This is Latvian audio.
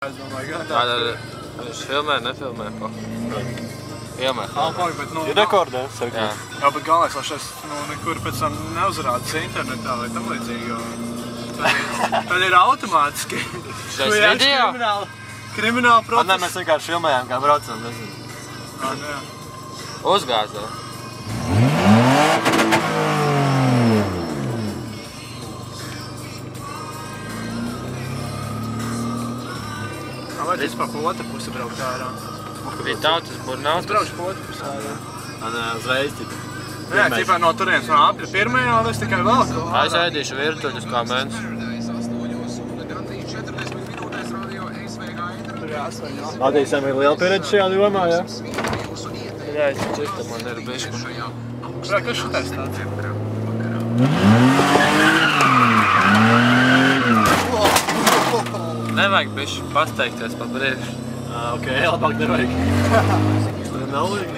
Es domāju, gan Tātad viņš filmē, nefilmē, Filmē. bet, nu... Ir rekordē, saka. Jā, bet galvenais, lai šis, nekur pēc tam neuzrādas internetā vai tam līdzīgi, jo... Tad ir automātiski. Šis video? Krimināla procesa. Nē, mēs vienkārši filmējām, kā braucam, nezinu. Jā. Uzgāzē. Vai tas pa otru pusi braukt ārā? Bija tautas Burnautas. Brauc pa otru pusi ārā. Nē, uzreiz tik. Jā, tīpā no turienes no apļa pirmajā, un es tikai vēl kaut ārā. Es ēdīšu virtuļus kā mens. Attīstam ir liela pieredze šajā jomā, jā? Jā, es cita man ir bišku. Jā, kas šitais tāds? Nevajag bišķi pasteikties pa priekšu. Ok, labāk nevajag. Nav līga.